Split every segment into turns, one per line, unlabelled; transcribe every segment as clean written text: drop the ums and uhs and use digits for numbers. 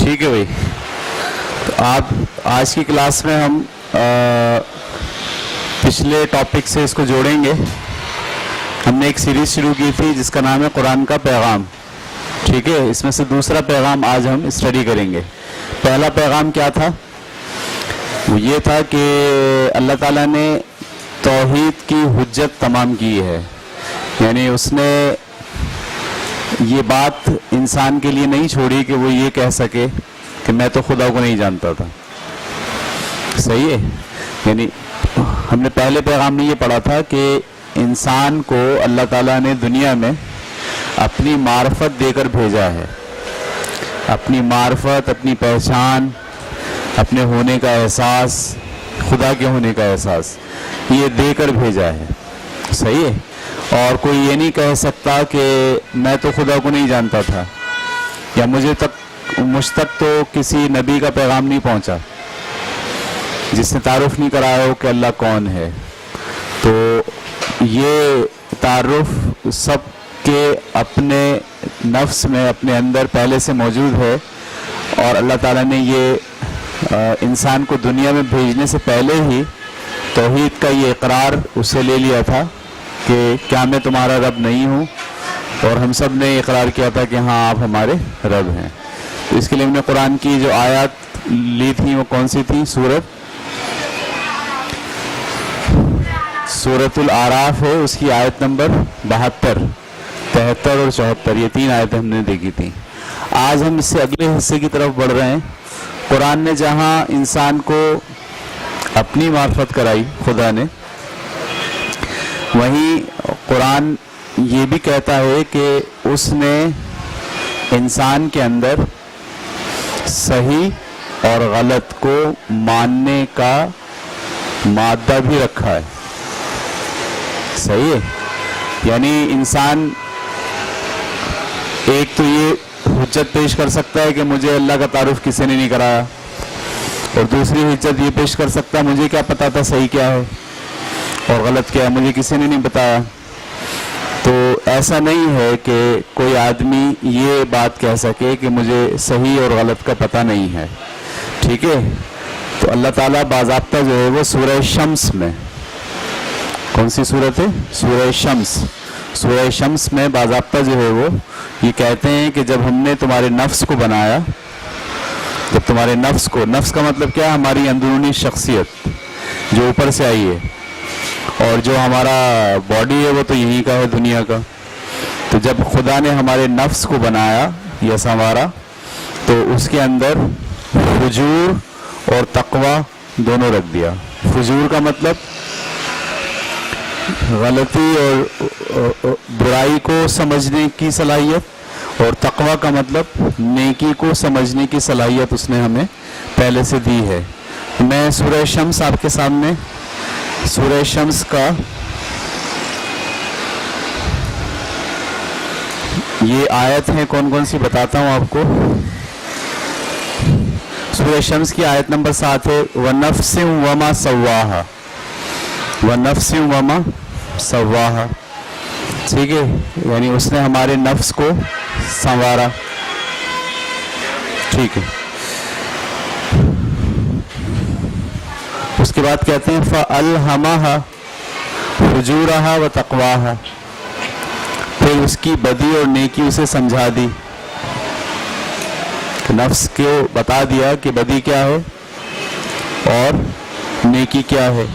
ٹھیک ہے بھائی. تو آپ آج کی کلاس میں ہم پچھلے ٹاپک سے اس کو جوڑیں گے. ہم نے ایک سیریز شروع کی تھی جس کا نام ہے قرآن کا پیغام. ٹھیک ہے, اس میں سے دوسرا پیغام آج ہم اسٹڈی کریں گے. پہلا پیغام کیا تھا؟ وہ یہ تھا کہ اللہ تعالیٰ نے توحید کی حجت تمام کی ہے. یعنی اس نے یہ بات انسان کے لیے نہیں چھوڑی کہ وہ یہ کہہ سکے کہ میں تو خدا کو نہیں جانتا تھا. صحیح ہے. یعنی ہم نے پہلے پیغام میں یہ پڑھا تھا کہ انسان کو اللہ تعالیٰ نے دنیا میں اپنی معرفت دے کر بھیجا ہے. اپنی معرفت, اپنی پہچان, اپنے ہونے کا احساس, خدا کے ہونے کا احساس, یہ دے کر بھیجا ہے. صحیح ہے. اور کوئی یہ نہیں کہہ سکتا کہ میں تو خدا کو نہیں جانتا تھا, یا مجھ تک تو کسی نبی کا پیغام نہیں پہنچا جس نے تعارف نہیں کرایا ہو کہ اللہ کون ہے. تو یہ تعارف سب کے اپنے نفس میں, اپنے اندر پہلے سے موجود ہے. اور اللہ تعالیٰ نے یہ انسان کو دنیا میں بھیجنے سے پہلے ہی توحید کا یہ اقرار اس سے لے لیا تھا کہ کیا میں تمہارا رب نہیں ہوں. اور ہم سب نے اقرار کیا تھا کہ ہاں آپ ہمارے رب ہیں. تو اس کے لیے ہم نے قرآن کی جو آیات لی تھی وہ کون سی تھی؟ سورۃ الاعراف ہے, اس کی آیت نمبر 72, 73 اور 74. یہ 3 آیتیں ہم نے دیکھی تھیں. آج ہم اس سے اگلے حصے کی طرف بڑھ رہے ہیں. قرآن نے جہاں انسان کو اپنی معرفت کرائی خدا نے, وہیں قرآن یہ بھی کہتا ہے کہ اس نے انسان کے اندر صحیح اور غلط کو ماننے کا مادہ بھی رکھا ہے. صحیح ہے. یعنی انسان ایک تو یہ حجت پیش کر سکتا ہے کہ مجھے اللہ کا تعارف کسی نے نہیں کرایا, اور دوسری حجت یہ پیش کر سکتا ہے مجھے کیا پتا تھا صحیح کیا ہے اور غلط کیا ہے, مجھے کسی نے نہیں بتایا. تو ایسا نہیں ہے کہ کوئی آدمی یہ بات کہہ سکے کہ مجھے صحیح اور غلط کا پتہ نہیں ہے. ٹھیک ہے. تو اللہ تعالیٰ باضابطہ جو ہے وہ سورہ شمس میں, کون سی صورت ہے؟ سورہ شمس. سورہ شمس میں باضابطہ جو ہے وہ یہ کہتے ہیں کہ جب ہم نے تمہارے نفس کو بنایا, جب تمہارے نفس کو, نفس کا مطلب کیا ہے؟ ہماری اندرونی شخصیت جو اوپر سے آئی ہے, اور جو ہمارا باڈی ہے وہ تو یہیں کا ہے, دنیا کا. تو جب خدا نے ہمارے نفس کو بنایا یا سنوارا تو اس کے اندر فجور اور تقوی دونوں رکھ دیا. فجور کا مطلب غلطی اور برائی کو سمجھنے کی صلاحیت, اور تقوی کا مطلب نیکی کو سمجھنے کی صلاحیت اس نے ہمیں پہلے سے دی ہے. میں سورہ شمس آپ کے سامنے, سورہ شمس کا یہ آیت ہیں کون کون سی بتاتا ہوں آپ کو. سورہ شمس کی آیت نمبر 7 ہے وَنَفْسٍ وَمَا سَوَّاهَا, وَنَفْسٍ وَمَا سَوَّاهَا. ٹھیک ہے. یعنی اس نے ہمارے نفس کو سنوارا. ٹھیک ہے. اس کے بعد کہتے ہیں فَأَلْهَمَهَا فُجُورَهَا وَتَقْوَاهَا, پھر اس کی بدی اور نیکی اسے سمجھا دی. نفس کو بتا دیا کہ بدی کیا ہے اور نیکی کیا ہے.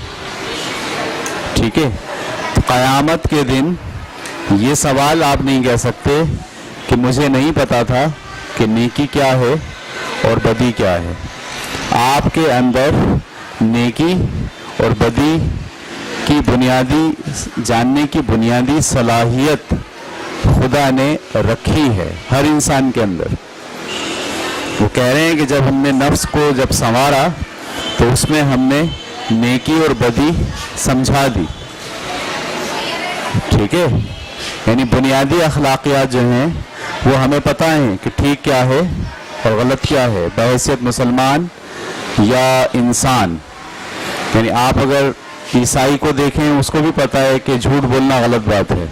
ٹھیک ہے. تو قیامت کے دن یہ سوال آپ نہیں کہہ سکتے کہ مجھے نہیں پتا تھا کہ نیکی کیا ہے اور بدی کیا ہے. آپ کے اندر نیکی اور بدی کی بنیادی جاننے کی بنیادی صلاحیت خدا نے رکھی ہے ہر انسان کے اندر. وہ کہہ رہے ہیں کہ جب ہم نے نفس کو جب سنوارا تو اس میں ہم نے نیکی اور بدی سمجھا دی. ٹھیک ہے. یعنی بنیادی اخلاقیات جو ہیں وہ ہمیں پتہ ہیں کہ ٹھیک کیا ہے اور غلط کیا ہے بحیثیت مسلمان یا انسان. یعنی آپ اگر عیسائی کو دیکھیں اس کو بھی پتہ ہے کہ جھوٹ بولنا غلط بات ہے,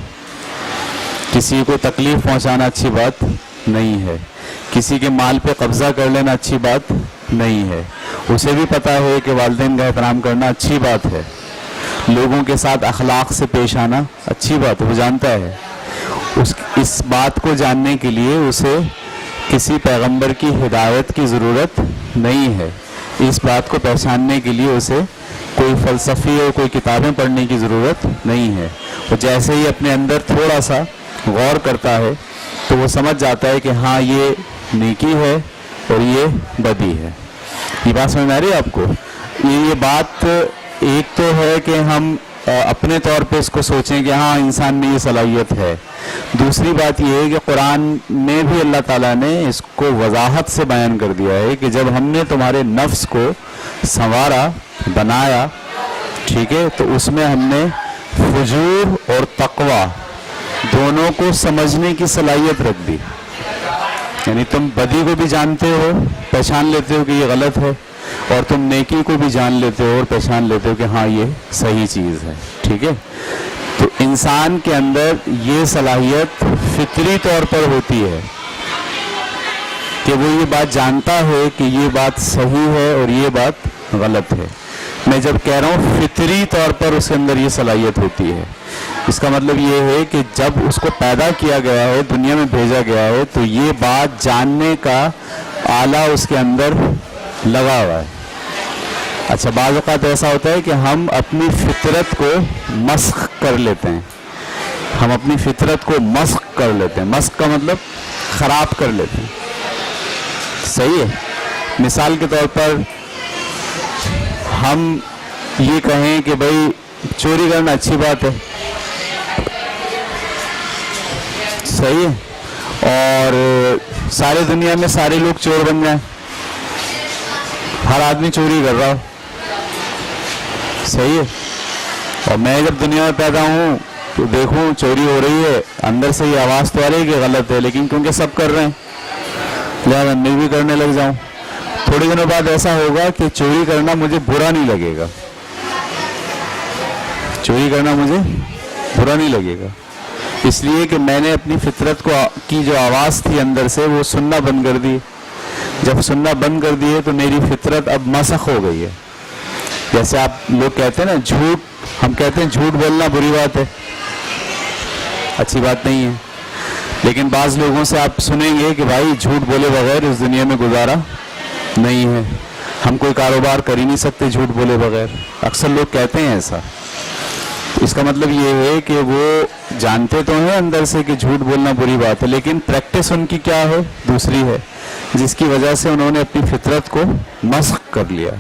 کسی کو تکلیف پہنچانا اچھی بات نہیں ہے. کسی کے مال پہ قبضہ کر لینا اچھی بات نہیں ہے. اسے بھی پتہ ہے کہ والدین کا احترام کرنا اچھی بات ہے, لوگوں کے ساتھ اخلاق سے پیش آنا اچھی بات ہے, وہ جانتا ہے. اس بات کو جاننے کے لیے اسے کسی پیغمبر کی ہدایت کی ضرورت نہیں ہے. اس بات کو پہچاننے کے لیے اسے کوئی فلسفی اور کوئی کتابیں پڑھنے کی ضرورت نہیں ہے. وہ جیسے ہی اپنے اندر تھوڑا سا غور کرتا ہے تو وہ سمجھ جاتا ہے کہ ہاں یہ نیکی ہے اور یہ بدی ہے. یہ بات سمجھ آ رہی ہے آپ کو؟ یہ بات ایک تو ہے کہ ہم اپنے طور پہ اس کو سوچیں کہ ہاں انسان میں یہ صلاحیت ہے. دوسری بات یہ ہے کہ قرآن میں بھی اللہ تعالیٰ نے اس کو وضاحت سے بیان کر دیا ہے کہ جب ہم نے تمہارے نفس کو سنوارا, بنایا, ٹھیک ہے, تو اس میں ہم نے فجور اور تقوی دونوں کو سمجھنے کی صلاحیت رکھ دی. یعنی تم بدی کو بھی جانتے ہو, پہچان لیتے ہو کہ یہ غلط ہے, اور تم نیکی کو بھی جان لیتے ہو اور پہچان لیتے ہو کہ ہاں یہ صحیح چیز ہے. ٹھیک ہے, تو انسان کے اندر یہ صلاحیت فطری طور پر ہوتی ہے کہ وہ یہ بات جانتا ہے کہ یہ بات صحیح ہے اور یہ بات غلط ہے. میں جب کہہ رہا ہوں فطری طور پر اس کے اندر یہ صلاحیت ہوتی ہے, اس کا مطلب یہ ہے کہ جب اس کو پیدا کیا گیا ہے, دنیا میں بھیجا گیا ہے, تو یہ بات جاننے کا آلہ اس کے اندر لگا ہوا ہے. اچھا, بعض اوقات ایسا ہوتا ہے کہ ہم اپنی فطرت کو مسخ کر لیتے ہیں. ہم اپنی فطرت کو مسخ کر لیتے ہیں. مسخ کا مطلب خراب کر لیتے ہیں. صحیح ہے. مثال کے طور پر ہم یہ کہیں کہ بھائی چوری کرنا اچھی بات ہے, صحیح ہے, اور ساری دنیا میں سارے لوگ چور بن جائیں, ہر آدمی چوری کر رہا ہو, صحیح ہے. اور میں جب دنیا میں پیدا ہوں تو دیکھوں چوری ہو رہی ہے, اندر سے یہ آواز تو آ رہی ہے کہ غلط ہے, لیکن کیونکہ سب کر رہے ہیں لہٰذا میں بھی کرنے لگ جاؤں. تھوڑے دنوں بعد ایسا ہوگا کہ چوری کرنا مجھے برا نہیں لگے گا, چوری کرنا مجھے برا نہیں لگے گا, اس لیے کہ میں نے اپنی فطرت کی جو آواز تھی اندر سے وہ سننا بند کر دی. جب سننا بند کر دی ہے تو میری فطرت اب مسخ ہو گئی ہے. جیسے آپ لوگ کہتے ہیں نا جھوٹ, ہم کہتے ہیں جھوٹ بولنا بری بات ہے, اچھی بات نہیں ہے, لیکن بعض لوگوں سے آپ سنیں گے کہ بھائی جھوٹ بولے بغیر اس دنیا میں گزارا نہیں ہے, ہم کوئی کاروبار کر ہی نہیں سکتے جھوٹ بولے بغیر. اکثر لوگ کہتے ہیں ایسا. اس کا مطلب یہ ہے کہ وہ جانتے تو ہیں اندر سے کہ جھوٹ بولنا بری بات ہے, لیکن پریکٹس ان کی کیا ہے, دوسری ہے, جس کی وجہ سے انہوں نے اپنی فطرت کو مسخ کر لیا.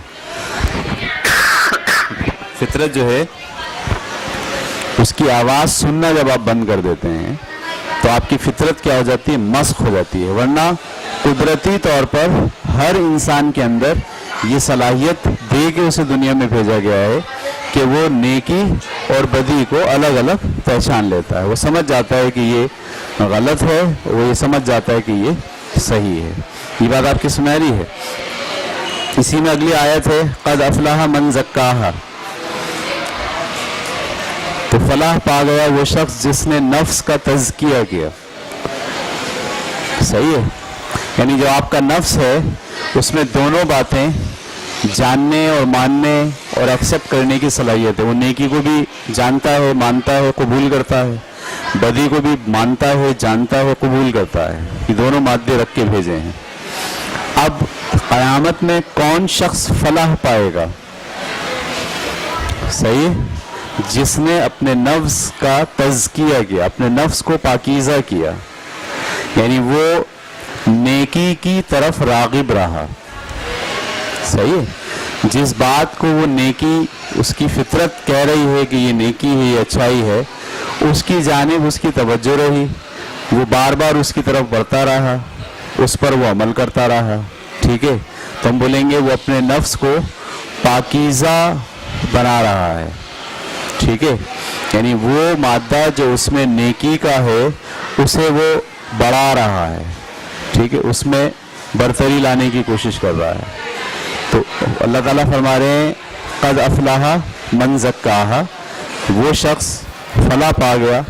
فطرت جو ہے اس کی آواز سننا جب آپ بند کر دیتے ہیں تو آپ کی فطرت کیا ہو جاتی ہے, مسخ ہو جاتی ہے. ورنہ قدرتی طور پر ہر انسان کے اندر یہ صلاحیت دے کے اسے دنیا میں بھیجا گیا ہے کہ وہ نیکی اور بدی کو الگ الگ پہچان لیتا ہے. وہ سمجھ جاتا ہے کہ یہ غلط ہے, وہ یہ سمجھ جاتا ہے کہ یہ صحیح ہے. یہ بات آپ کی سنا رہی ہے. اسی میں اگلی آیت ہے قد افلح من زکاہا, تو فلاح پا گیا وہ شخص جس نے نفس کا تزکیہ کیا. صحیح ہے. یعنی جو آپ کا نفس ہے اس میں دونوں باتیں جاننے اور ماننے اور ایکسیپٹ کرنے کی صلاحیت ہے. وہ نیکی کو بھی جانتا ہے, مانتا ہے, قبول کرتا ہے, بدی کو بھی مانتا ہے, جانتا ہے, قبول کرتا ہے. یہ دونوں مادے رکھ کے بھیجے ہیں. اب قیامت میں کون شخص فلاح پائے گا؟ صحیح, جس نے اپنے نفس کا تزکیہ کیا, اپنے نفس کو پاکیزہ کیا, یعنی وہ نیکی کی طرف راغب رہا. صحیح, جس بات کو وہ نیکی اس کی فطرت کہہ رہی ہے کہ یہ نیکی ہے, یہ اچھائی ہے, اس کی جانب اس کی توجہ رہی, وہ بار بار اس کی طرف بڑھتا رہا, اس پر وہ عمل کرتا رہا. ٹھیک ہے, تو ہم بولیں گے وہ اپنے نفس کو پاکیزہ بنا رہا ہے. ٹھیک ہے, یعنی وہ مادہ جو اس میں نیکی کا ہے اسے وہ بڑھا رہا ہے. ٹھیک ہے, اس میں برتری لانے کی کوشش کر رہا ہے. تو اللہ تعالیٰ فرما رہے ہیں قد افلاح من زکاہا, وہ شخص فلاح پا گیا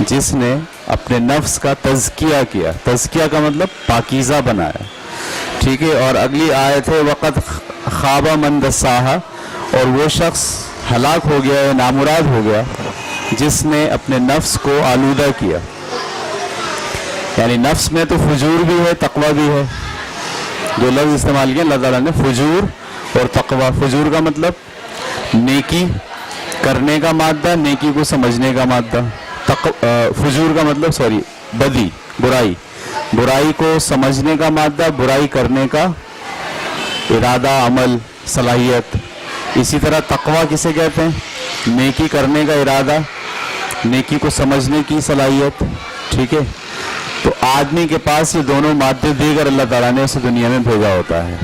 جس نے اپنے نفس کا تزکیہ کیا. تزکیہ کا مطلب پاکیزہ بنایا. ٹھیک ہے. اور اگلی آیت ہے وقد خاب من دساہا، اور وہ شخص ہلاک ہو گیا یا نامراد ہو گیا جس نے اپنے نفس کو آلودہ کیا. یعنی نفس میں تو فجور بھی ہے، تقوی بھی ہے. جو لفظ استعمال کیا اللہ تعالیٰ نے، فجور اور تقوی. فجور کا مطلب نیکی کرنے کا مادہ، نیکی کو سمجھنے کا مادہ. فجور کا مطلب بدی، برائی، برائی کو سمجھنے کا مادہ، برائی کرنے کا ارادہ، عمل، صلاحیت. اسی طرح تقوی کسے کہتے ہیں؟ نیکی کرنے کا ارادہ، نیکی کو سمجھنے کی صلاحیت. ٹھیک ہے. تو آدمی کے پاس یہ دونوں مادے دے کر اللہ تعالیٰ نے اسے دنیا میں بھیجا ہوتا ہے.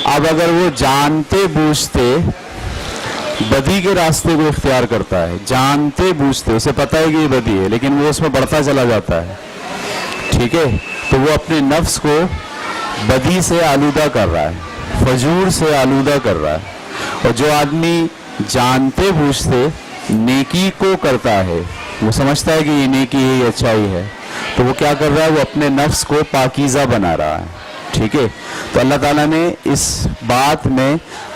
اب اگر وہ جانتے بوجھتے بدی کے راستے کو اختیار کرتا ہے، جانتے بوجھتے، اسے پتہ ہے کہ یہ بدی ہے لیکن وہ اس میں بڑھتا چلا جاتا ہے، ٹھیک ہے، تو وہ اپنے نفس کو بدی سے آلودہ کر رہا ہے، فجور سے آلودہ کر رہا ہے. اور جو آدمی جانتے بوجھتے نیکی کو کرتا ہے، وہ سمجھتا ہے کہ یہ نیکی ہے، یہ اچھائی ہے، تو وہ کیا کر رہا ہے؟ وہ اپنے نفس کو پاکیزہ بنا رہا ہے. ٹھیک ہے. تو اللہ تعالیٰ نے اس بات میں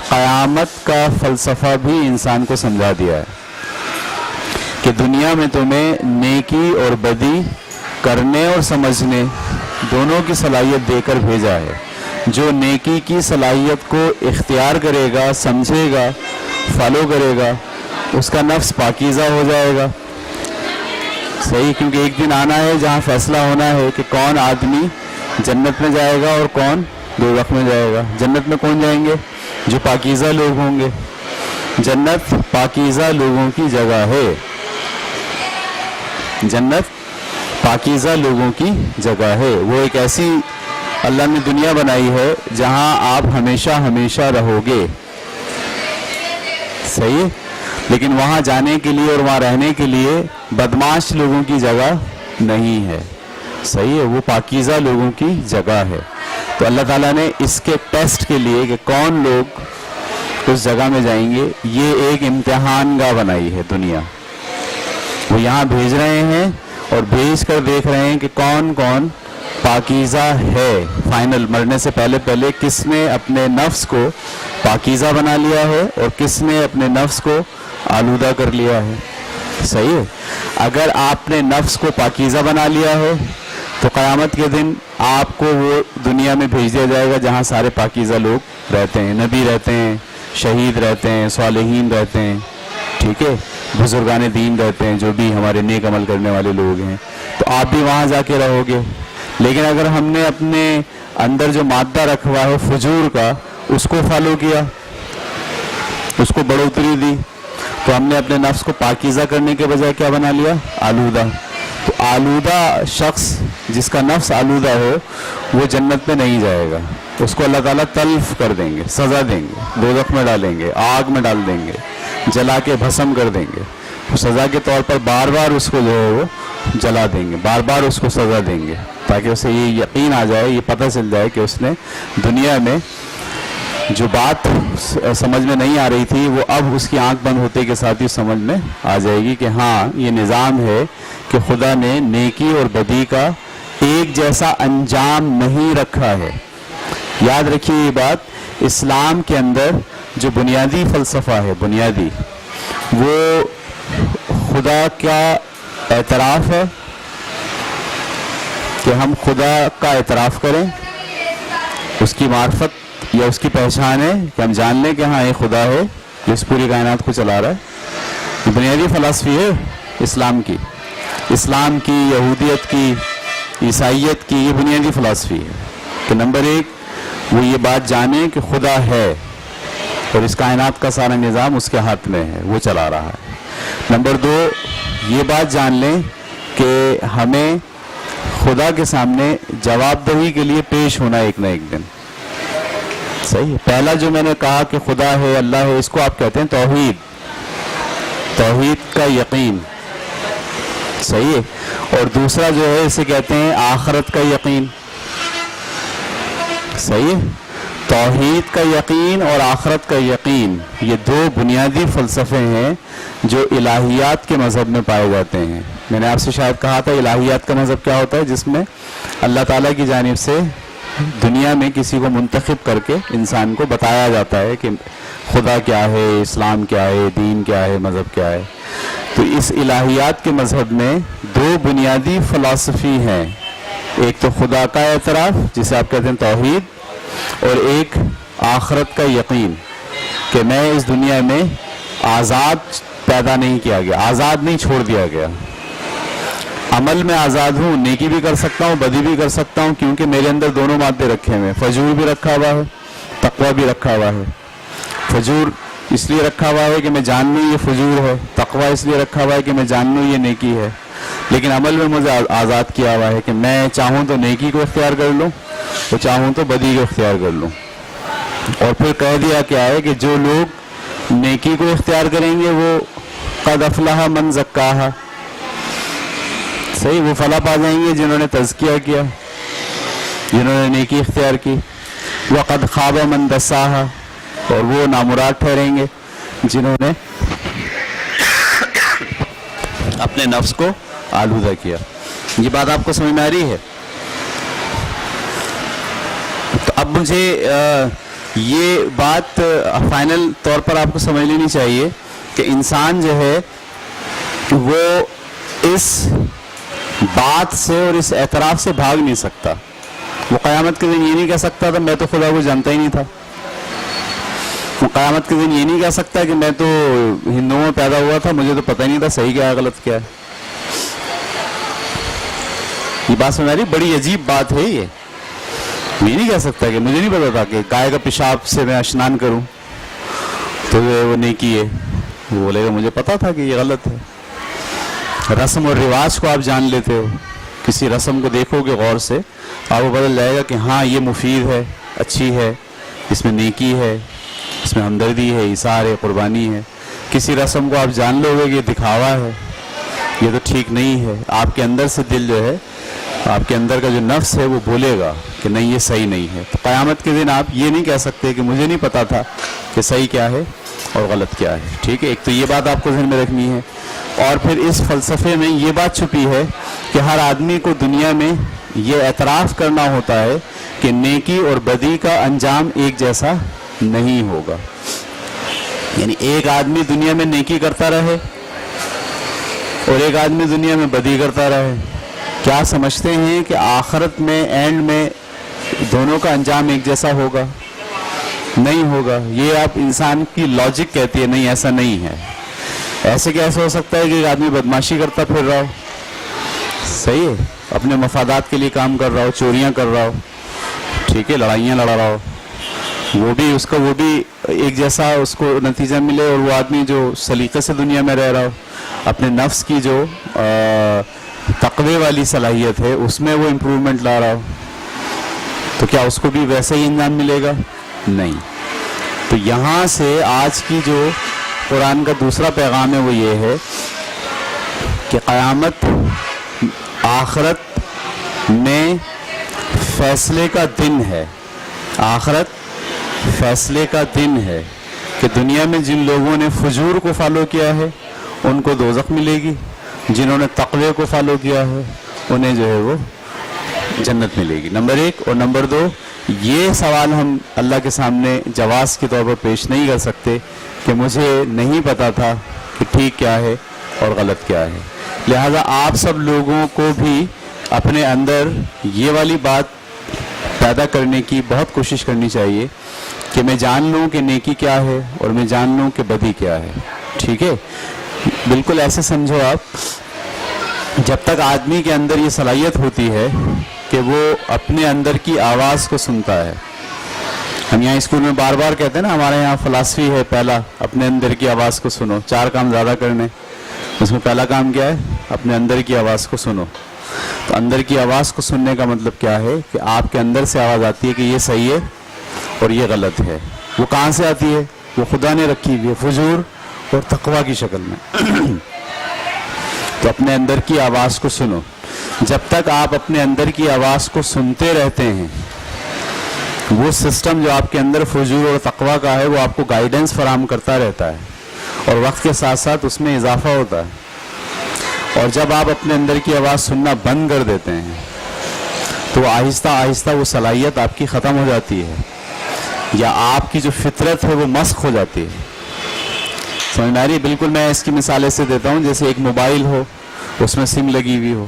قیامت کا فلسفہ بھی انسان کو سمجھا دیا ہے کہ دنیا میں تمہیں نیکی اور بدی کرنے اور سمجھنے دونوں کی صلاحیت دے کر بھیجا ہے. جو نیکی کی صلاحیت کو اختیار کرے گا، سمجھے گا، فالو کرے گا، اس کا نفس پاکیزہ ہو جائے گا. صحیح. کیونکہ ایک دن آنا ہے جہاں فیصلہ ہونا ہے کہ کون آدمی جنت میں جائے گا اور کون دوزخ میں جائے گا. جنت میں کون جائیں گے؟ جو پاکیزہ لوگ ہوں گے. جنت پاکیزہ لوگوں کی جگہ ہے. جنت پاکیزہ لوگوں کی جگہ ہے. وہ ایک ایسی اللہ نے دنیا بنائی ہے جہاں آپ ہمیشہ ہمیشہ رہو گے. صحیح ہے. لیکن وہاں جانے کے لیے اور وہاں رہنے کے لیے بدماش لوگوں کی جگہ نہیں ہے. صحیح ہے. وہ پاکیزہ لوگوں کی جگہ ہے. تو اللہ تعالیٰ نے اس کے ٹیسٹ کے لیے کہ کون لوگ اس جگہ میں جائیں گے، یہ ایک امتحان گاہ بنائی ہے دنیا. وہ یہاں بھیج رہے ہیں اور بھیج کر دیکھ رہے ہیں کہ کون کون پاکیزہ ہے. فائنل مرنے سے پہلے پہلے کس نے اپنے نفس کو پاکیزہ بنا لیا ہے اور کس نے اپنے نفس کو آلودہ کر لیا ہے. صحیح ہے. اگر آپ نے نفس کو پاکیزہ بنا لیا ہے تو قیامت کے دن آپ کو وہ دنیا میں بھیج دیا جائے گا جہاں سارے پاکیزہ لوگ رہتے ہیں. نبی رہتے ہیں، شہید رہتے ہیں، صالحین رہتے ہیں، ٹھیک ہے، بزرگان دین رہتے ہیں، جو بھی ہمارے نیک عمل کرنے والے لوگ ہیں. تو آپ بھی وہاں جا کے رہو گے. لیکن اگر ہم نے اپنے اندر جو مادہ رکھوا ہے فجور کا، اس کو فالو کیا، اس کو بڑھوتری دی، تو ہم نے اپنے نفس کو پاکیزہ کرنے کے بجائے کیا بنا لیا؟ آلودہ. تو آلودہ شخص جس کا نفس آلودہ ہو وہ جنت میں نہیں جائے گا. اس کو اللہ تعالیٰ تلف کر دیں گے، سزا دیں گے، دوزخ میں ڈالیں گے، آگ میں ڈال دیں گے، جلا کے بھسم کر دیں گے. سزا کے طور پر بار بار اس کو جو ہے وہ جلا دیں گے، بار بار اس کو سزا دیں گے، تاکہ اسے یہ یقین آ جائے، یہ پتہ چل جائے کہ اس نے دنیا میں جو بات سمجھ میں نہیں آ رہی تھی وہ اب اس کی آنکھ بند ہوتے کے ساتھ ہی سمجھ میں آ جائے گی کہ ہاں یہ نظام ہے کہ خدا نے نیکی اور بدی کا ایک جیسا انجام نہیں رکھا ہے. یاد رکھیے یہ بات. اسلام کے اندر جو بنیادی فلسفہ ہے، بنیادی، وہ خدا کا اعتراف ہے کہ ہم خدا کا اعتراف کریں، اس کی معرفت یا اس کی پہچان ہے کہ ہم جان لیں کہ ہاں یہ خدا ہے جو اس پوری کائنات کو چلا رہا ہے. یہ بنیادی فلسفی ہے اسلام کی. اسلام کی، یہودیت کی، عیسائیت کی یہ بنیادی فلسفی ہے کہ نمبر ایک وہ یہ بات جانیں کہ خدا ہے اور اس کائنات کا سارا نظام اس کے ہاتھ میں ہے، وہ چلا رہا ہے. نمبر دو یہ بات جان لیں کہ ہمیں خدا کے سامنے جواب دہی کے لیے پیش ہونا ایک نہ ایک دن. صحیح ہے. پہلا جو میں نے کہا کہ خدا ہے، اللہ ہے، اس کو آپ کہتے ہیں توحید، توحید کا یقین. صحیح ہے. اور دوسرا جو ہے اسے کہتے ہیں آخرت کا یقین. صحیح ہے. توحید کا یقین اور آخرت کا یقین یہ دو بنیادی فلسفے ہیں جو الہیات کے مذہب میں پائے جاتے ہیں. میں نے آپ سے شاید کہا تھا الہیات کا مذہب کیا ہوتا ہے, جس میں اللہ تعالیٰ کی جانب سے دنیا میں کسی کو منتخب کر کے انسان کو بتایا جاتا ہے کہ خدا کیا ہے, اسلام کیا ہے, دین کیا ہے, مذہب کیا ہے. تو اس الہیات کے مذہب میں دو بنیادی فلسفی ہیں, ایک تو خدا کا اعتراف جسے آپ کہتے ہیں توحید, اور ایک آخرت کا یقین کہ میں اس دنیا میں آزاد پیدا نہیں کیا گیا, آزاد نہیں چھوڑ دیا گیا. عمل میں آزاد ہوں, نیکی بھی کر سکتا ہوں, بدی بھی کر سکتا ہوں, کیونکہ میرے اندر دونوں مادے رکھے ہوئے ہیں, فجور بھی رکھا ہوا ہے, تقوی بھی رکھا ہوا ہے. فجور اس لیے رکھا ہوا ہے کہ میں جان لوں یہ فجور ہے, تقوی اس لیے رکھا ہوا ہے کہ میں جان لوں یہ نیکی ہے. لیکن عمل میں مجھے آزاد کیا ہوا ہے کہ میں چاہوں تو نیکی کو اختیار کر لوں, تو چاہوں تو بدی کو اختیار کر لوں. اور پھر کہہ دیا کیا ہے کہ جو لوگ نیکی کو اختیار کریں گے وہ قد افلح من زکاہا, صحیح, وہ فلاح پا جائیں گے جنہوں نے تزکیہ کیا, جنہوں نے نیکی اختیار کی. وقد خاب من دساہا, اور وہ نامراد ٹھہریں گے جنہوں نے اپنے نفس کو آلودہ کیا. یہ بات آپ کو سمجھ میں آ رہی ہے؟ تو اب مجھے یہ بات فائنل طور پر آپ کو سمجھ لینی چاہیے کہ انسان جو ہے وہ اس بات سے اور اس اعتراف سے بھاگ نہیں سکتا. وہ قیامت کے دن یہ نہیں کہہ سکتا تھا میں تو خدا کو جانتا ہی نہیں تھا. وہ قیامت کے دن یہ نہیں کہہ سکتا کہ میں تو ہندوؤں میں پیدا ہوا تھا, مجھے تو پتہ ہی نہیں تھا صحیح کیا ہے غلط کیا ہے. یہ بات سمجھ آ رہی؟ بڑی عجیب بات ہے یہ نہیں کہہ سکتا کہ مجھے نہیں پتا تھا کہ گائے کا پیشاب سے میں اشنان کروں تو وہ نیکی ہے. وہ بولے گا مجھے پتا تھا کہ یہ غلط ہے. رسم اور رواج کو آپ جان لیتے ہو, کسی رسم کو دیکھو گے غور سے, آپ کو بدل جائے گا کہ ہاں یہ مفید ہے, اچھی ہے, اس میں نیکی ہے, اس میں ہمدردی ہے, ایثار ہے, قربانی ہے. کسی رسم کو آپ جان لو گے کہ یہ دکھاوا ہے, یہ تو ٹھیک نہیں ہے. آپ کے اندر سے دل جو ہے, آپ کے اندر کا جو نفس ہے وہ بولے گا کہ نہیں یہ صحیح نہیں ہے. تو قیامت کے دن آپ یہ نہیں کہہ سکتے کہ مجھے نہیں پتا تھا کہ صحیح کیا ہے اور غلط کیا ہے. ٹھیک ہے, ایک تو یہ بات آپ کو ذہن میں رکھنی ہے. اور پھر اس فلسفے میں یہ بات چھپی ہے کہ ہر آدمی کو دنیا میں یہ اعتراف کرنا ہوتا ہے کہ نیکی اور بدی کا انجام ایک جیسا نہیں ہوگا. یعنی ایک آدمی دنیا میں نیکی کرتا رہے اور ایک آدمی دنیا میں بدی کرتا رہے, کیا سمجھتے ہیں کہ آخرت میں اینڈ میں دونوں کا انجام ایک جیسا ہوگا؟ نہیں ہوگا. یہ آپ انسان کی لاجک کہتی ہے نہیں ایسا نہیں ہے. ایسے کیسے ہو سکتا ہے کہ ایک آدمی بدماشی کرتا پھر رہا ہو, صحیح ہے, اپنے مفادات کے لیے کام کر رہا ہو, چوریاں کر رہا ہو, ٹھیک ہے, لڑائیاں لڑا رہا ہو, وہ بھی ایک جیسا اس کو نتیجہ ملے, اور وہ آدمی جو سلیقے سے دنیا میں رہ رہا ہو, اپنے نفس کی جو تقوی والی صلاحیت ہے اس میں وہ امپروومنٹ لا رہا ہو, تو کیا اس کو بھی ویسا ہی انجام ملے گا؟ نہیں. تو یہاں سے آج کی جو قرآن کا دوسرا پیغام ہے وہ یہ ہے کہ قیامت آخرت میں فیصلے کا دن ہے. آخرت فیصلے کا دن ہے کہ دنیا میں جن لوگوں نے فجور کو فالو کیا ہے ان کو دوزخ ملے گی, جنہوں نے تقوی کو فالو کیا ہے انہیں جو ہے وہ جنت ملے گی. نمبر ایک. اور نمبر دو, یہ سوال ہم اللہ کے سامنے جواز کے طور پر پیش نہیں کر سکتے کہ مجھے نہیں پتا تھا کہ ٹھیک کیا ہے اور غلط کیا ہے. لہذا آپ سب لوگوں کو بھی اپنے اندر یہ والی بات پیدا کرنے کی بہت کوشش کرنی چاہیے کہ میں جان لوں کہ نیکی کیا ہے اور میں جان لوں کہ بدی کیا ہے. ٹھیک ہے, بالکل ایسے سمجھو آپ, جب تک آدمی کے اندر یہ صلاحیت ہوتی ہے کہ وہ اپنے اندر کی آواز کو سنتا ہے. ہم یہاں اسکول میں بار بار کہتے ہیں نا, ہمارے یہاں فلسفی ہے پہلا, اپنے اندر کی آواز کو سنو. 4 کام زیادہ کرنے, اس میں پہلا کام کیا ہے؟ اپنے اندر کی آواز کو سنو. تو اندر کی آواز کو سننے کا مطلب کیا ہے کہ آپ کے اندر سے آواز آتی ہے کہ یہ صحیح ہے اور یہ غلط ہے. وہ کہاں سے آتی ہے؟ وہ خدا نے رکھی ہوئی ہے فجور اور تقوی کی شکل میں. تو اپنے اندر کی آواز کو سنو. جب تک آپ اپنے اندر کی آواز کو سنتے رہتے ہیں وہ سسٹم جو آپ کے اندر فجور اور تقوی کا ہے وہ آپ کو گائیڈنس فراہم کرتا رہتا ہے اور وقت کے ساتھ ساتھ اس میں اضافہ ہوتا ہے. اور جب آپ اپنے اندر کی آواز سننا بند کر دیتے ہیں تو آہستہ آہستہ وہ صلاحیت آپ کی ختم ہو جاتی ہے یا آپ کی جو فطرت ہے وہ مسخ ہو جاتی ہے. سمجھ میں آ رہی ہے؟ بالکل میں اس کی مثال ایسے دیتا ہوں جیسے ایک موبائل ہو, اس میں سم لگی ہوئی ہو,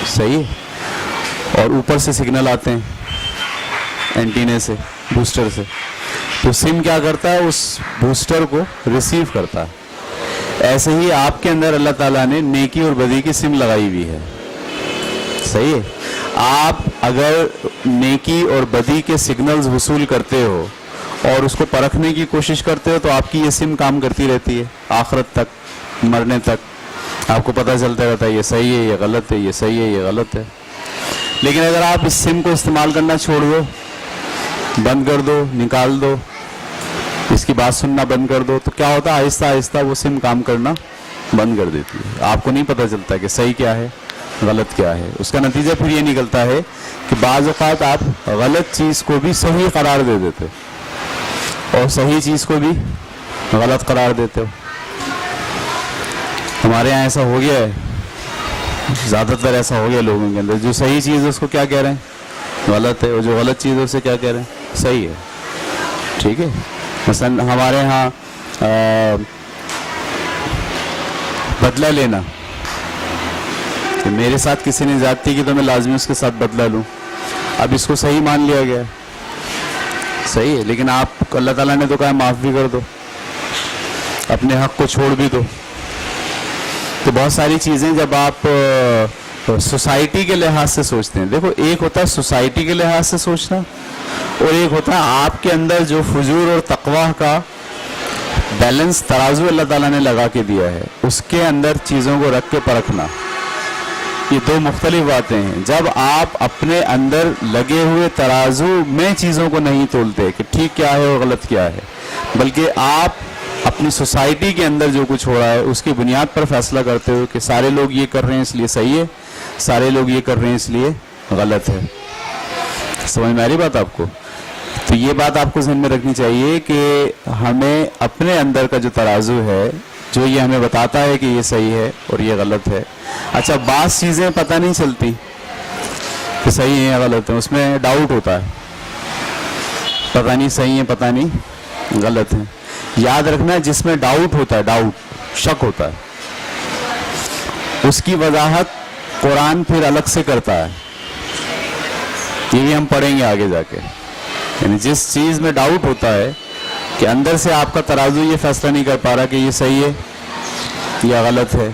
صحیح ہے, اور اوپر سے سگنل آتے ہیں اینٹینے سے, بوسٹر سے, تو سم کیا کرتا ہے, اس بوسٹر کو ریسیو کرتا ہے. ایسے ہی آپ کے اندر اللہ تعالیٰ نے نیکی اور بدی کی سم لگائی ہوئی ہے, صحیح ہے. آپ اگر نیکی اور بدی کے سگنلز وصول کرتے ہو اور اس کو پرکھنے کی کوشش کرتے ہو تو آپ کی یہ سم کام کرتی رہتی ہے آخرت تک, مرنے تک آپ کو پتہ چلتا رہتا ہے یہ صحیح ہے, یہ غلط ہے, یہ صحیح ہے, یہ غلط ہے. لیکن اگر آپ اس سم کو استعمال کرنا چھوڑ دو, بند کر دو, نکال دو, اس کی بات سننا بند کر دو, تو کیا ہوتا ہے, آہستہ آہستہ وہ سم کام کرنا بند کر دیتی ہے. آپ کو نہیں پتہ چلتا کہ صحیح کیا ہے, غلط کیا ہے. اس کا نتیجہ پھر یہ نکلتا ہے کہ بعض اوقات آپ غلط چیز کو بھی صحیح قرار دے دیتے اور صحیح چیز کو بھی غلط قرار دیتے ہو. ہمارے یہاں ایسا ہو گیا ہے, زیادہ تر ایسا ہو گیا لوگوں کے اندر, جو صحیح چیز ہے اس کو کیا کہہ رہے ہیں, غلط ہے, اور جو غلط چیز ہے اسے کیا کہہ رہے ہیں, صحیح ہے. ٹھیک ہے. مثلا ہمارے یہاں بدلہ لینا, کہ میرے ساتھ کسی نے زیادتی کی تو میں لازمی اس کے ساتھ بدلہ لوں. اب اس کو صحیح مان لیا گیا, صحیح ہے, لیکن آپ اللہ تعالیٰ نے تو کہا معاف بھی کر دو, اپنے حق کو چھوڑ بھی دو. تو بہت ساری چیزیں جب آپ سوسائٹی کے لحاظ سے سوچتے ہیں, دیکھو ایک ہوتا ہے سوسائٹی کے لحاظ سے سوچنا اور ایک ہوتا ہے آپ کے اندر جو فجور اور تقوی کا بیلنس ترازو اللہ تعالیٰ نے لگا کے دیا ہے, اس کے اندر چیزوں کو رکھ کے پرکھنا. یہ دو مختلف باتیں ہیں. جب آپ اپنے اندر لگے ہوئے ترازو میں چیزوں کو نہیں تولتے کہ ٹھیک کیا ہے اور غلط کیا ہے, بلکہ آپ اپنی سوسائٹی کے اندر جو کچھ ہو رہا ہے اس کی بنیاد پر فیصلہ کرتے ہو کہ سارے لوگ یہ کر رہے ہیں اس لیے صحیح ہے, سارے لوگ یہ کر رہے ہیں اس لیے غلط ہے. سمجھ میں آ رہی بات آپ کو؟ تو یہ بات آپ کو ذہن میں رکھنی چاہیے کہ ہمیں اپنے اندر کا جو ترازو ہے, جو یہ ہمیں بتاتا ہے کہ یہ صحیح ہے اور یہ غلط ہے. اچھا, بعض چیزیں پتہ نہیں چلتی کہ صحیح ہیں یا غلط ہیں, اس میں ڈاؤٹ ہوتا ہے, پتہ نہیں صحیح ہے, پتہ نہیں غلط ہیں. یاد رکھنا جس میں ڈاؤٹ ہوتا ہے, ڈاؤٹ شک ہوتا ہے, اس کی وضاحت قرآن پھر الگ سے کرتا ہے. یہ بھی ہم پڑھیں گے آگے جا کے. یعنی جس چیز میں ڈاؤٹ ہوتا ہے کہ اندر سے آپ کا ترازو یہ فیصلہ نہیں کر پا رہا کہ یہ صحیح ہے یا غلط ہے,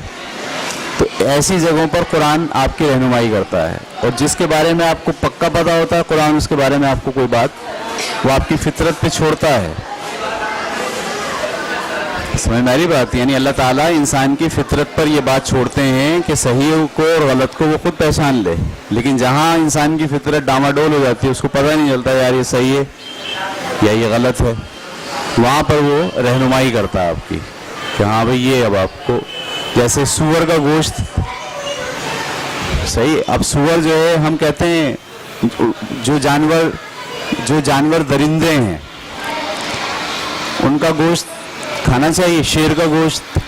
تو ایسی جگہوں پر قرآن آپ کی رہنمائی کرتا ہے. اور جس کے بارے میں آپ کو پکا پتہ ہوتا ہے قرآن, اس کے بارے میں آپ کو کوئی بات وہ آپ کی فطرت پہ چھوڑتا ہے. سمجھ میں آ بات؟ یعنی اللہ تعالیٰ انسان کی فطرت پر یہ بات چھوڑتے ہیں کہ صحیح کو اور غلط کو وہ خود پہچان لے. لیکن جہاں انسان کی فطرت ڈاماڈول ہو جاتی ہے, اس کو پتہ نہیں چلتا یار یہ صحیح ہے یا یہ غلط ہے, وہاں پر وہ رہنمائی کرتا ہے آپ کی کہ ہاں بھئی یہ اب آپ کو, جیسے سور کا گوشت, صحیح. اب سور جو ہے ہم کہتے ہیں جو جانور درندے ہیں ان کا گوشت کھانا چاہیے, شیر کا گوشت,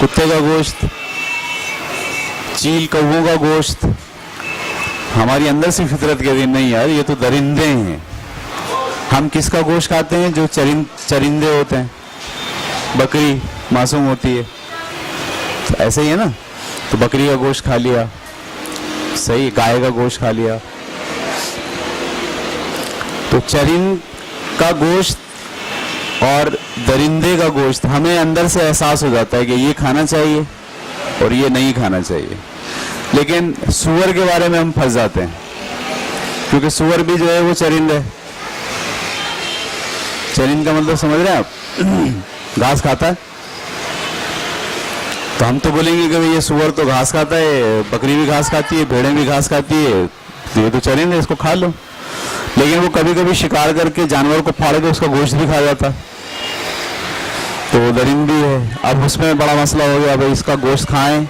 کتے کا گوشت, چیل کووں کا گوشت. ہماری اندر سے فطرت کہتی ہے نہیں یار یہ تو درندے ہیں. ہم کس کا گوشت کھاتے ہیں, جو چرندے ہوتے ہیں. بکری معصوم ہوتی ہے, ایسے ہی ہے نا, تو بکری کا گوشت کھا لیا, صحیح, گائے کا گوشت کھا لیا. تو چرند کا گوشت اور درندے کا گوشت ہمیں اندر سے احساس ہو جاتا ہے کہ یہ کھانا چاہیے اور یہ نہیں کھانا چاہیے. لیکن سور کے بارے میں ہم پھنس جاتے ہیں, کیونکہ سور بھی جو ہے وہ چرند ہے. چرند کا مطلب سمجھ رہے ہیں آپ, گھاس کھاتا ہے. تو ہم تو بولیں گے کہ یہ سور تو گھاس کھاتا ہے, بکری بھی گھاس کھاتی ہے, بھیڑیں بھی گھاس کھاتی ہے, یہ تو چرند ہے, اس کو کھا لو. لیکن وہ کبھی کبھی شکار کر کے جانور کو پھاڑ کے اس کا گوشت بھی کھا جاتا, تو وہ درند بھی ہے. اب اس میں بڑا مسئلہ ہو گیا, بھائی اس کا گوشت کھائیں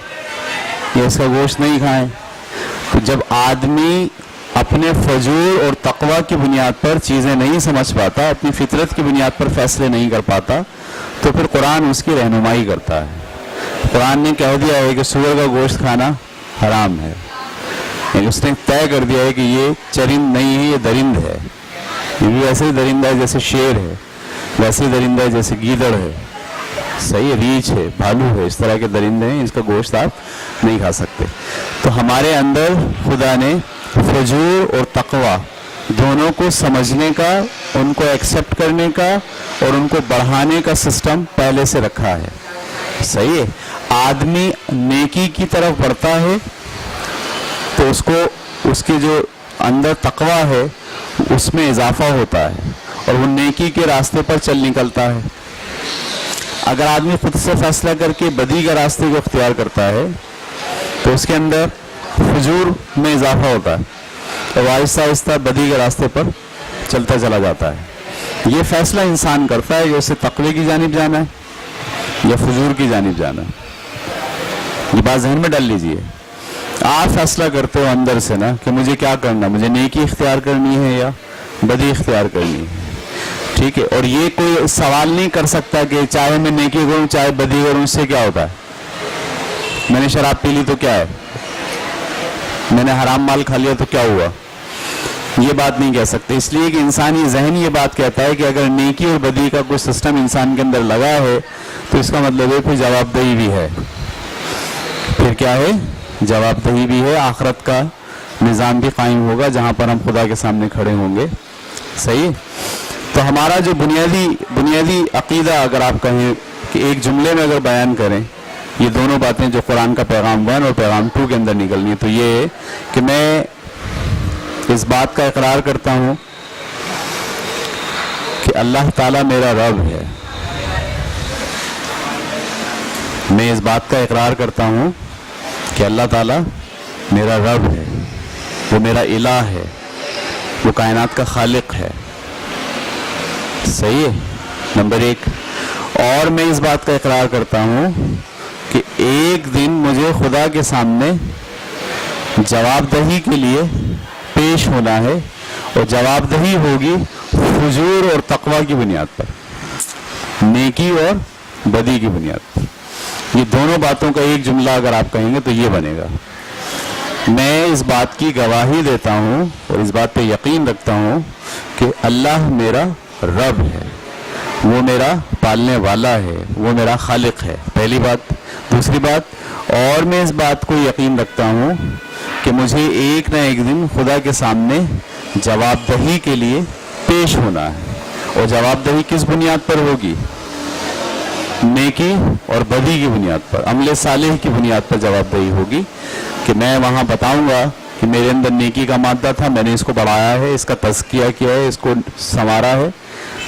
یا اس کا گوشت نہیں کھائیں. تو جب آدمی اپنے فجور اور تقوی کی بنیاد پر چیزیں نہیں سمجھ پاتا، اپنی فطرت کی بنیاد پر فیصلے نہیں کر پاتا، تو پھر قرآن اس کی رہنمائی کرتا ہے۔ قرآن نے کہہ دیا ہے کہ سور کا گوشت کھانا حرام ہے، یعنی اس نے طے کر دیا ہے کہ یہ چرند نہیں ہے، یہ درند ہے، یہ بھی ویسے ہی درندہ ہے جیسے شیر ہے، ویسے ہی درندہ ہے جیسے گیدڑ ہے، صحیح ہے، ریچھ ہے، بھالو ہے، اس طرح کے درندے ہیں، اس کا گوشت آپ نہیں کھا سکتے۔ تو ہمارے اندر خدا نے فجور اور تقوی دونوں کو سمجھنے کا، ان کو ایکسیپٹ کرنے کا اور ان کو بڑھانے کا سسٹم پہلے سے رکھا ہے، صحیح ہے۔ آدمی نیکی کی طرف بڑھتا ہے تو اس کو اس کے جو اندر تقوی ہے اس میں اضافہ ہوتا ہے اور وہ نیکی کے راستے پر چل نکلتا ہے۔ اگر آدمی خود سے فیصلہ کر کے بدی کا راستے کو اختیار کرتا ہے تو اس کے اندر فجور میں اضافہ ہوتا ہے اور آہستہ آہستہ بدی کے راستے پر چلتا چلا جاتا ہے۔ یہ فیصلہ انسان کرتا ہے کہ اسے تقوی کی جانب جانا ہے یا فجور کی جانب جانا ہے۔ یہ بات ذہن میں ڈال لیجئے، آپ فیصلہ کرتے ہو اندر سے نا کہ مجھے کیا کرنا، مجھے نیکی اختیار کرنی ہے یا بدی اختیار کرنی ہے، ٹھیک ہے۔ اور یہ کوئی سوال نہیں کر سکتا کہ چاہے میں نیکی کروں چاہے بدی کروں اس سے کیا ہوتا ہے، میں نے شراب پی لی تو کیا ہے، میں نے حرام مال کھا لیا تو کیا ہوا، یہ بات نہیں کہہ سکتے۔ اس لیے کہ انسانی ذہن یہ بات کہتا ہے کہ اگر نیکی اور بدی کا کوئی سسٹم انسان کے اندر لگا ہے تو اس کا مطلب ہے پھر جواب دہی بھی ہے، پھر کیا ہے، جواب دہی بھی ہے، آخرت کا نظام بھی قائم ہوگا جہاں پر ہم خدا کے سامنے کھڑے ہوں گے، صحیح۔ تو ہمارا جو بنیادی عقیدہ اگر آپ کہیں کہ ایک جملے میں اگر بیان کریں یہ دونوں باتیں جو قرآن کا پیغام 1 اور پیغام 2 کے اندر نکلنی ہے، تو یہ ہے کہ میں اس بات کا اقرار کرتا ہوں کہ اللہ تعالیٰ میرا رب ہے، میں اس بات کا اقرار کرتا ہوں کہ اللہ تعالیٰ میرا رب ہے، وہ میرا الہ ہے، وہ کائنات کا خالق ہے، صحیح ہے، نمبر 1۔ اور میں اس بات کا اقرار کرتا ہوں کہ ایک دن مجھے خدا کے سامنے جواب دہی کے لیے پیش ہونا ہے اور جواب دہی ہوگی فجور اور تقوی کی بنیاد پر، نیکی اور بدی کی بنیاد پر۔ یہ دونوں باتوں کا ایک جملہ اگر آپ کہیں گے تو یہ بنے گا۔ میں اس بات کی گواہی دیتا ہوں اور اس بات پہ یقین رکھتا ہوں کہ اللہ میرا رب ہے، وہ میرا پالنے والا ہے، وہ میرا خالق ہے، پہلی بات۔ دوسری بات، اور میں اس بات کو یقین رکھتا ہوں کہ مجھے ایک نہ ایک دن خدا کے سامنے جواب دہی کے لیے پیش ہونا ہے، اور جواب دہی کس بنیاد پر ہوگی، نیکی اور بدی کی بنیاد پر، عمل صالح کی بنیاد پر جواب دہی ہوگی کہ میں وہاں بتاؤں گا کہ میرے اندر نیکی کا مادہ تھا، میں نے اس کو بڑھایا ہے، اس کا تزکیہ کیا ہے، اس کو سنوارا ہے،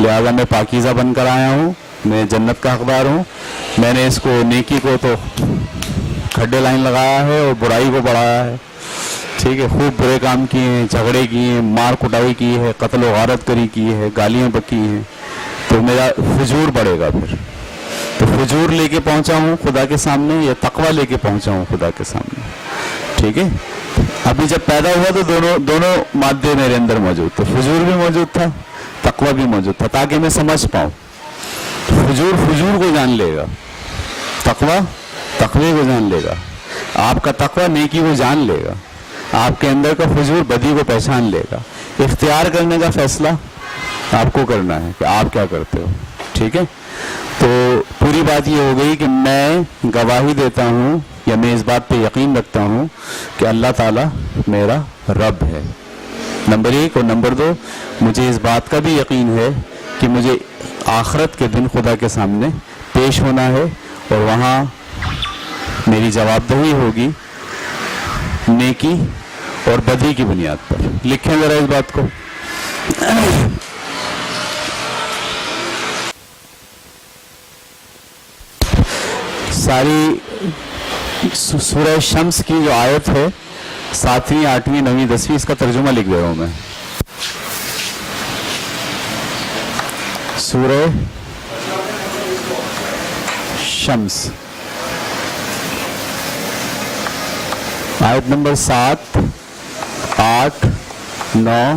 لہذا میں پاکیزہ بن کر آیا ہوں، میں جنت کا حقدار ہوں۔ میں نے اس کو نیکی کو تو کھڈے لائن لگایا ہے اور برائی کو بڑھایا ہے، ٹھیک ہے، خوب برے کام کیے ہیں، جھگڑے کیے ہیں، مار کٹائی کی ہے، قتل و غارت کری کی ہے، گالیاں بکی ہیں، تو میرا فجور بڑھے گا۔ پھر تو فجور لے کے پہنچا ہوں خدا کے سامنے یا تقوی لے کے پہنچا ہوں خدا کے سامنے، ٹھیک ہے۔ ابھی جب پیدا ہوا تو دونوں مادے میرے اندر موجود تھے، فجور بھی موجود تھا، تقوی بھی موجود تھا، تاکہ میں سمجھ پاؤں۔ فجور کو جان لے گا، تقوی کو جان لے گا، آپ کا تقوی نیکی کو جان لے گا، آپ کے اندر کا فجور بدی کو پہچان لے گا۔ اختیار کرنے کا فیصلہ آپ کو کرنا ہے کہ آپ کیا کرتے ہو، ٹھیک ہے۔ تو پوری بات یہ ہو گئی کہ میں گواہی دیتا ہوں یا میں اس بات پہ یقین رکھتا ہوں کہ اللہ تعالیٰ میرا رب ہے، نمبر 1۔ اور نمبر 2، مجھے اس بات کا بھی یقین ہے کہ مجھے آخرت کے دن خدا کے سامنے پیش ہونا ہے اور وہاں میری جواب دہی ہوگی نیکی اور بدی کی بنیاد پر۔ لکھیں ذرا اس بات کو۔ ساری سورہ شمس کی جو آیت ہے 7ویں 8ویں 9ویں 10ویں، اس کا ترجمہ لکھ دے رہا ہوں میں۔ سورہ شمس آیت نمبر 7، 8 9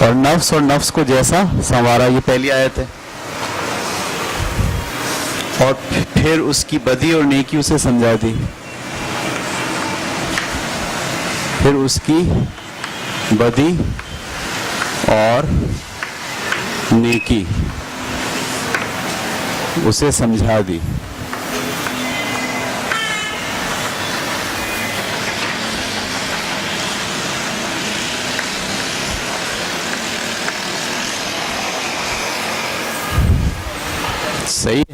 اور نفس کو جیسا سنوارا, یہ پہلی آیت ہے. اور پھر اس کی بدی اور نیکی اسے سمجھا دی. پھر اس کی بدی اور نیکی اسے سمجھا دی. صحیح.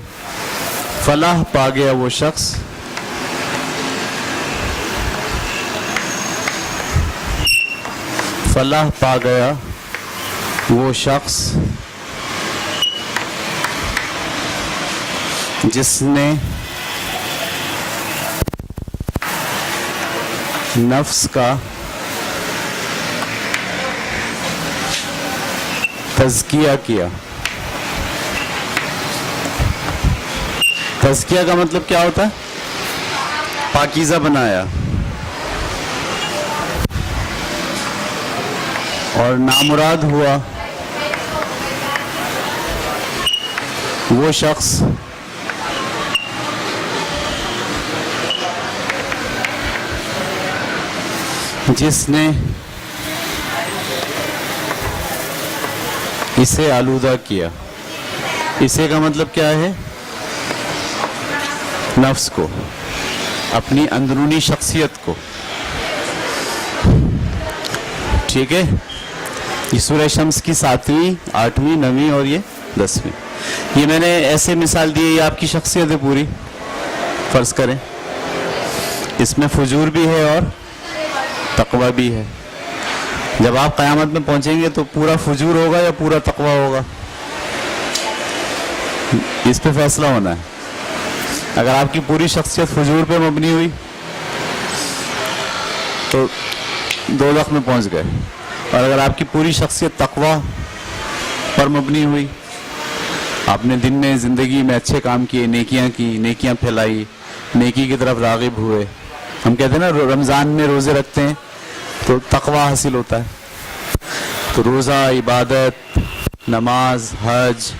فلاح پا گیا وہ شخص فلاح پا گیا وہ شخص جس نے نفس کا تزکیہ کیا. تزکیہ کا مطلب کیا ہوتا ہے؟ پاکیزہ بنایا. اور نامراد ہوا وہ شخص جس نے اسے آلودہ کیا. اسے کا مطلب کیا ہے؟ نفس کو, اپنی اندرونی شخصیت کو. ٹھیک ہے. یہ سورہ شمس کی 7ویں 8ویں 9ویں اور یہ 10ویں. یہ میں نے ایسے مثال دی ہے, یہ آپ کی شخصیت ہے پوری. فرض کریں اس میں فجور بھی ہے اور تقوی بھی ہے. جب آپ قیامت میں پہنچیں گے تو پورا فجور ہوگا یا پورا تقوی ہوگا, اس پہ فیصلہ ہونا ہے. اگر آپ کی پوری شخصیت فجور پہ مبنی ہوئی تو دوزخ میں پہنچ گئے, اور اگر آپ کی پوری شخصیت تقوی پر مبنی ہوئی, آپ نے دن میں زندگی میں اچھے کام کیے, نیکیاں کی, نیکیاں پھیلائی, نیکی کی طرف راغب ہوئے. ہم کہتے ہیں نا رمضان میں روزے رکھتے ہیں تو تقوی حاصل ہوتا ہے. تو روزہ, عبادت, نماز, حج,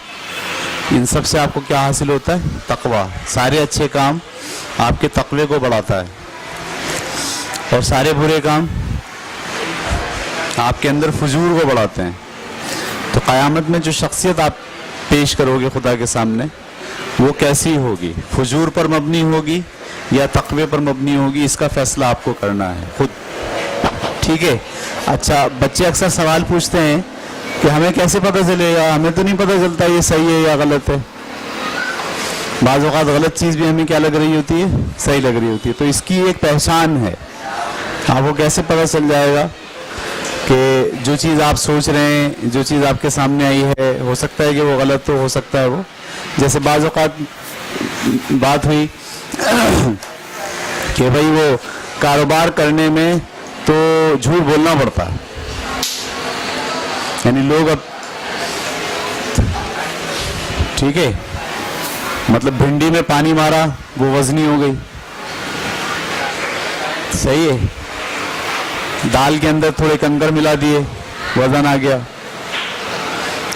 ان سب سے آپ کو کیا حاصل ہوتا ہے؟ تقوی. سارے اچھے کام آپ کے تقوی کو بڑھاتا ہے, اور سارے برے کام آپ کے اندر فجور کو بڑھاتے ہیں. تو قیامت میں جو شخصیت آپ پیش کرو گے خدا کے سامنے, وہ کیسی ہوگی؟ فجور پر مبنی ہوگی یا تقوی پر مبنی ہوگی؟ اس کا فیصلہ آپ کو کرنا ہے خود. ٹھیک ہے. اچھا, بچے اکثر سوال پوچھتے ہیں کہ ہمیں کیسے پتہ چلے گا؟ ہمیں تو نہیں پتہ چلتا یہ صحیح ہے یا غلط ہے. بعض اوقات غلط چیز بھی ہمیں کیا لگ رہی ہوتی ہے؟ صحیح لگ رہی ہوتی ہے. تو اس کی ایک پہچان ہے. آپ کو کیسے پتہ چل جائے گا کہ جو چیز آپ سوچ رہے ہیں, جو چیز آپ کے سامنے آئی ہے, ہو سکتا ہے کہ وہ غلط ہو سکتا ہے وہ. جیسے بعض اوقات بات ہوئی کہ بھئی وہ کاروبار کرنے میں تو جھوٹ بولنا پڑتا ہے, یعنی لوگ اب ٹھیک ہے مطلب بھنڈی میں پانی مارا وہ وزنی ہو گئی. صحیح ہے. دال کے اندر تھوڑے کنکر ملا دیے, وزن آ گیا.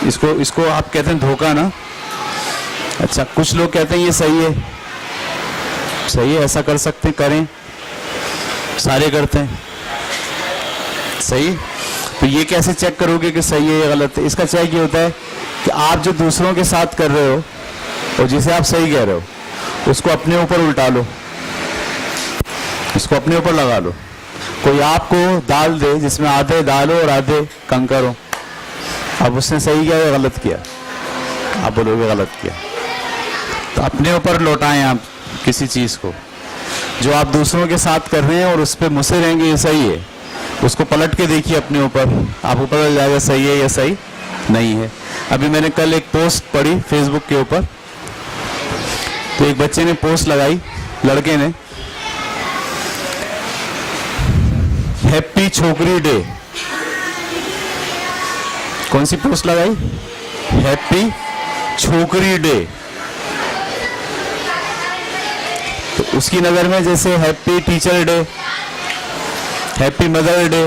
اس کو آپ کہتے ہیں دھوکہ نا. اچھا, کچھ لوگ کہتے ہیں یہ صحیح ہے. صحیح ہے, ایسا کر سکتے ہیں, کریں, سارے کرتے ہیں. صحیح. تو یہ کیسے چیک کرو گے کہ صحیح ہے یا غلط ہے؟ اس کا چیک یہ ہوتا ہے کہ آپ جو دوسروں کے ساتھ کر رہے ہو اور جسے آپ صحیح کہہ رہے ہو اس کو اپنے اوپر الٹا لو, اس کو اپنے اوپر لگا لو. کوئی آپ کو دال دے جس میں آدھے دال ہو اور آدھے کنکر ہو, اب اس نے صحیح کیا یا غلط کیا؟ آپ بولو گے غلط کیا. تو اپنے اوپر لوٹائیں آپ کسی چیز کو جو آپ دوسروں کے ساتھ کر رہے ہیں اور اس پہ مصر رہیں گے یہ صحیح ہے, اس کو پلٹ کے دیکھیے اپنے اوپر, آپ کو پتہ چل جائے گا صحیح ہے یا صحیح نہیں ہے. ابھی میں نے کل ایک پوسٹ پڑھی فیس بک کے اوپر, تو ایک بچے نے پوسٹ لگائی, لڑکے نے, ہیپی چھوکری ڈے. کون سی پوسٹ لگائی؟ ہیپی چھوکری ڈے. تو اس کی نظر میں جیسے happy teacher day, happy mother day,